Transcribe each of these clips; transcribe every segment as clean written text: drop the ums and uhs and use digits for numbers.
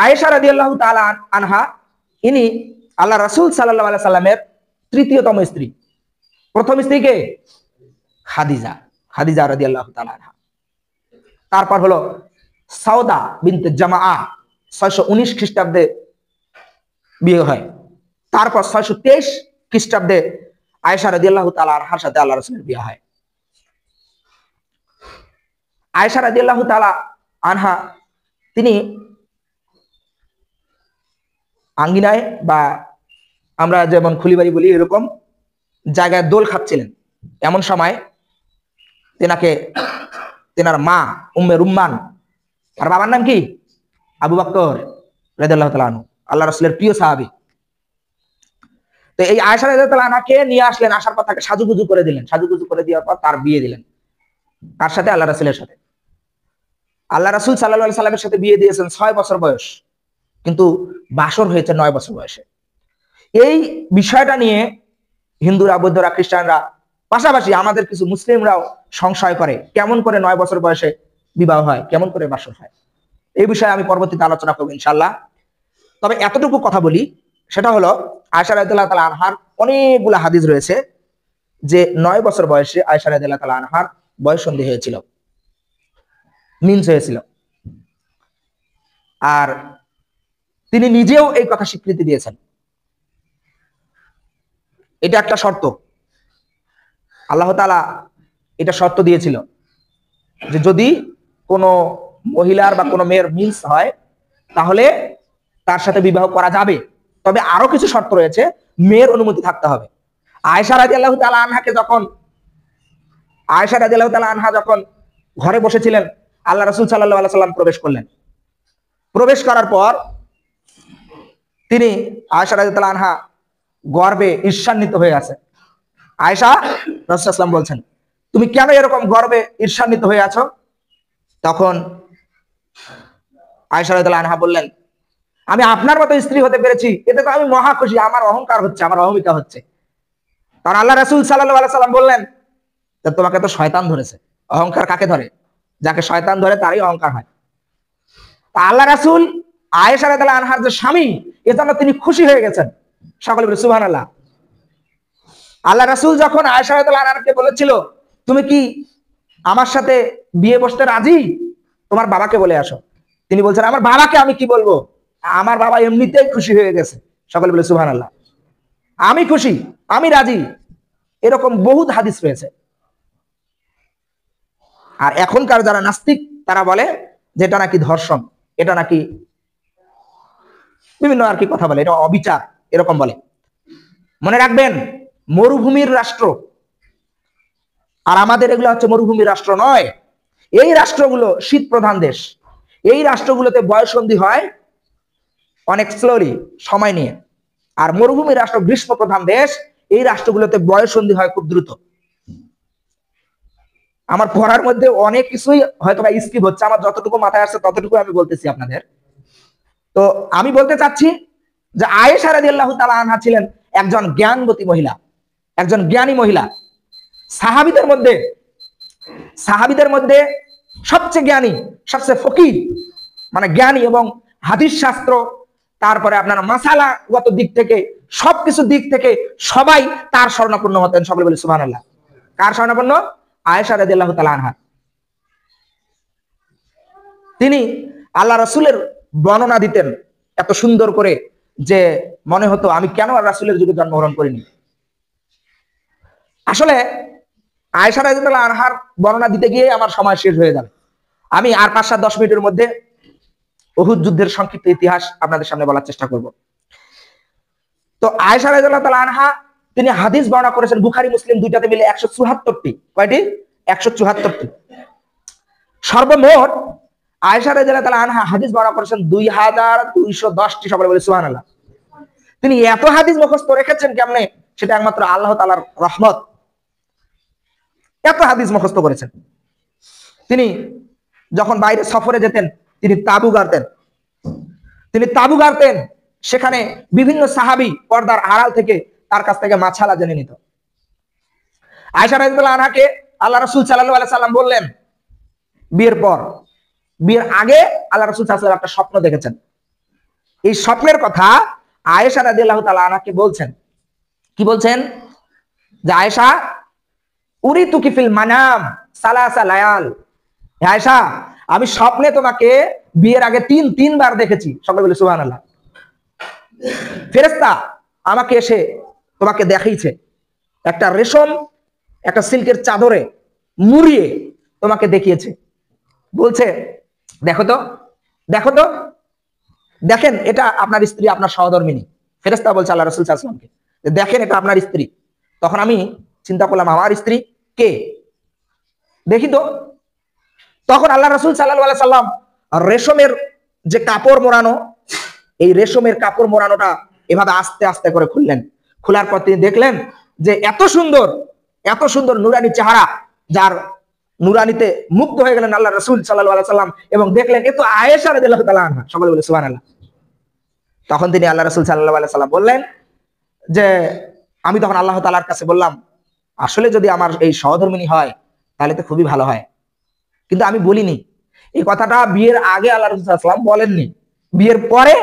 আয়েশা রাদিয়াল্লাহু তাআলা আনহা ইনি আল্লাহ রাসূল সাল্লাল্লাহু আলাইহি সাল্লামের তৃতীয়তম স্ত্রী। প্রথম স্ত্রী কে? খাদিজা, খাদিজা রাদিয়াল্লাহু তাআলা আনহা। তারপর হলো সাউদা বিনতে জামাআ, 619 খ্রিস্টাব্দে বিয়ে হয়। তারপর 623 খ্রিস্টাব্দে আয়েশা রাদিয়াল্লাহু তাআলা আনহার সাথে আল্লাহ রাসূলের বিয়ে হয়। আয়েশা রাদিয়াল্লাহু তাআলা আনহা তিনি আঙ্গিনায় বা আমরা যেমন খুলিবাড়ি বলি এরকম জায়গায় দোল খাচ্ছিলেন। এমন সময় তেনার মা উম্মে রুম্মান, আর বাবার নাম কি? আবু বকর রাদিয়াল্লাহু তাআলা আনহু, আল্লাহ রাসূলের প্রিয় সাহাবী। তো এই আয়েশা রাদিয়াল্লাহু তাআলা আনহাকে নিয়ে আসলেন, আসার পর তাকে সাজুগুজু করে দিলেন, সাজুগুজু করে দেওয়ার পর তার বিয়ে দিলেন। তার সাথে? আল্লাহ রাসূলের সাথে। আল্লাহ রাসূল সাল্লাল্লাহু আলাইহি সাল্লামের সাথে বিয়ে দিয়েছেন 6 বছর বয়স, কিন্তু বাসর হয়েছে 9 বছর বয়সে। এই বিষয়টা নিয়ে হিন্দুরা, বৌদ্ধরা, খ্রিস্টানরা, পাশাপাশি আমাদের কিছু মুসলিমরাও সংশয় করে, কেমন করে 9 বছর বয়সে বিবাহ হয়, কেমন করে বাসর হয়। এই বিষয়ে আমি পরবর্তীতে আলোচনা করবো ইনশাআল্লাহ। তবে এতটুকু কথা বলি, সেটা হলো আয়েশা রাদিয়াল্লাহু তাআলা আনহার অনেকগুলো হাদিস রয়েছে যে 9 বছর বয়সে আয়েশা রাদিয়াল্লাহু তাআলা আনহার বয়ঃসন্ধি হয়েছিল, মিন্স হয়েছিল। আর তিনি নিজেও এই কথা স্বীকৃতি দিয়েছেন। এটা একটা শর্ত, আল্লাহ তাআলা এটা শর্ত দিয়েছিল যে যদি কোনো মহিলার বা কোনো মেয়ের মিন্স হয় তাহলে তার সাথে বিবাহ করা যাবে। তবে আরো কিছু শর্ত রয়েছে, মেয়ের অনুমতি থাকতে হবে। আয়েশা রাদিয়াল্লাহু তাআলা আনহা যখন ঘরে বসেছিলেন, আল্লাহ রাসূল সাল্লাল্লাহু আলাইহি সাল্লাম প্রবেশ করলেন। প্রবেশ করার পর তিনি আয়েশা রাদিয়াল্লাহু আনহা গর্বে ঈর্ষান্বিত হয়ে আছে। আয়েশা, রাসূল সাল্লাল্লাহু আলাইহি ওয়াসাল্লাম বলছেন, তুমি কেন এরকম গর্বে ঈর্ষান্বিত হয়ে আছো? তখন আয়েশা রাদিয়াল্লাহু আনহা বললেন, আমি আপনার মতো স্ত্রী হতে পেরেছি, এতে তো আমি মহা খুশি, আমার অহংকার হচ্ছে, আমার অহমিকা হচ্ছে। তার আল্লাহ রাসূল সাল্লাল্লাহু আলাইহি সাল্লাম বললেন, তোমাকে তো শয়তান ধরেছে। অহংকার কাকে ধরে? যাকে শয়তান ধরে তারই অহংকার হয়। আল্লাহ রাসূল আয়েশা রাদিয়াল্লাহু আনহার যে স্বামী, এজন্য তিনি খুশি হয়ে গেছেন। সকলে বলে সুবহানাল্লাহ। আল্লাহ রাসূল যখন আয়েশা রাদিয়াল্লাহু আনহাকে বলেছিল, তুমি কি আমার সাথে বিয়ে বসতে রাজি? তোমার বাবাকে বলে আসো। তিনি বলছেন, আমার বাবাকে আমি কি বলবো, আমার বাবা এমনিতেই খুশি হয়ে গেছে। সকলে বলে সুবহানাল্লাহ। আমি খুশি, আমি রাজি। এরকম বহুত হাদিস রয়েছে। আর এখনকার যারা নাস্তিক তারা বলে যে এটা নাকি ধর্ষণ, এটা নাকি বিভিন্ন আর কি কথা বলে, এটা অবিচার, এরকম বলে। মনে রাখবেন, মরুভূমির রাষ্ট্র আর আমাদের এগুলো হচ্ছে মরুভূমির রাষ্ট্র নয়। এই রাষ্ট্রগুলো শীত প্রধান দেশ, এই রাষ্ট্রগুলোতে বয়ঃসন্ধি হয় অনেক স্লোলি, সময় নিয়ে। আর মরুভূমির রাষ্ট্র গ্রীষ্ম প্রধান দেশ, এই রাষ্ট্রগুলোতে বয়ঃসন্ধি হয় খুব দ্রুত। আমার পড়ার মধ্যে অনেক কিছুই হয়তো বা স্কিপ হচ্ছে, আমার যতটুকু মাথায় আসছে ততটুকু আমি বলতেছি আপনাদের। তো আমি বলতে চাচ্ছি যে আয়েশা রাদিয়াল্লাহু তাআলা আনহা ছিলেন একজন জ্ঞানবতী মহিলা, একজন জ্ঞানী মহিলা। সাহাবীদের মধ্যে সবচেয়ে জ্ঞানী, সবচেয়ে ফকিহ, মানে জ্ঞানী এবং হাদিস শাস্ত্র, তারপরে আপনার মাসালাগত দিক থেকে, সবকিছু দিক থেকে সবাই তার শরণাপন্ন হতেন। সকলে বলে সুবহানাল্লাহ। কার শরণাপন্ন? আয়েশা রাদিয়াল্লাহু তাআলা আনহা। তিনি আল্লাহ রাসূলের বর্ণনা দিতেন এত সুন্দর করে যে মনে হতো আমি কেন আর রাসূলের যুগে জন্মগ্রহণ করিনি। আসলে আয়েশা রাদিয়াল্লাহু আনহার বর্ণনা দিতে গিয়ে আমার সময় শেষ হয়ে যাবে। আমি আর 5-7-10 মিনিটের মধ্যে উহুদ যুদ্ধের সংক্ষিপ্ত ইতিহাস আপনাদের সামনে বলার চেষ্টা করব। তো আয়েশা রাদিয়াল্লাহু তাআলা আনহা তিনি হাদিস বর্ণনা করেছেন বুখারী মুসলিম দুইটাতে মিলে 174টি। কয়টি? 174টি। সর্বমোট আয়েশা রাদিয়াল্লাহু তাআলা আনহা হাদিস বর্ণনা করেছেন 2210টি। সকলে বলে সুবহানাল্লাহ। তিনি এত হাদিস মুখস্থ রেখেছেন কেমনে, সেটা একমাত্র আল্লাহ তাআলার রহমত। এত হাদিস মুখস্থ করেছেন। তিনি যখন বাইরে সফরে যেতেন তিনি তাবু গাড়তেন। সেখানে বিভিন্ন সাহাবী পর্দার আড়াল থেকে তার কাছ থেকে মাছালা জেনে নিত। আয়েশা রাদিয়াল্লাহু আনহাকে আল্লাহ রাসূল সাল্লাল্লাহু আলাইহি সাল্লাম বললেন বিয়ের আগে আল্লাহ রাসূল সাল্লাল্লাহু আলাইহি সাল্লাম একটা স্বপ্ন দেখেছেন। এই স্বপ্নের কথা আয়েশা রাদিয়াল্লাহু তাআলা আনহাকে বলছেন। কি বলছেন? যে আয়েশা, উরিতুকি ফিল মানাম সালাসা লায়াল। আয়েশা, আমি স্বপ্নে তোমাকে বিয়ের আগে তিনবার দেখেছি। সকলে বলে সুবহানাল্লাহ। ফেরেশতা আমাকে এসে তোমাকে দেখিয়েছে একটা রেশম, একটা সিল্কের চাদরে মুড়িয়ে তোমাকে দেখিয়েছে। বলছে দেখো তো, দেখো তো, দেখেন এটা আপনার স্ত্রী, আপনার সহধর্মিনী। ফেরেশতা বলছে আল্লাহ রাসূল সাল্লাল্লাহু আলাইহি ওয়াসাল্লামকে, দেখেন এটা আপনার স্ত্রী। তখন আমি চিন্তা করলাম আমার স্ত্রী কে, দেখি তো। তখন আল্লাহ রাসূল সাল্লাল্লাহু আলাইহি সাল্লাম রেশমের যে কাপড় মোড়ানো, এই রেশমের কাপড় মোড়ানোটা এভাবে আস্তে আস্তে করে খুললেন। খোলার পর তিনি দেখলেন যে এত সুন্দর নুরানি চেহারা, যার নুরানিতে মুগ্ধ হয়ে গেলেন আল্লাহ রাসূল সাল্লাল্লাহু আলাইহি সাল্লাম, এবং দেখলেন এ তো আয়েশা রাদিয়াল্লাহু তাআলা আনহা। সকলে বলে সুবহানাল্লাহ। তখন তিনি আল্লাহ রাসূল সাল্লাল্লাহু আলাইহি সাল্লাম বললেন যে আমি তখন আল্লাহ তাআলার কাছে বললাম, আসলে যদি আমার এই সহধর্মিনী হয় তাহলে তো খুবই ভালো হয়, কিন্তু আমি বলিনি। এই কথাটা বিয়ের আগে আল্লাহ রাসূল সাল্লাল্লাহু আলাইহি সাল্লাম বলেননি, বিয়ের পরে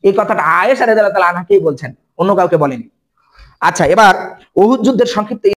এই কথাটা আয়েশা রাদিয়াল্লাহু তাআলা আনহাকেই বলছেন, অন্য কাউকে বলেনি। আচ্ছা, এবার উহুদ যুদ্ধের সংক্ষিপ্ত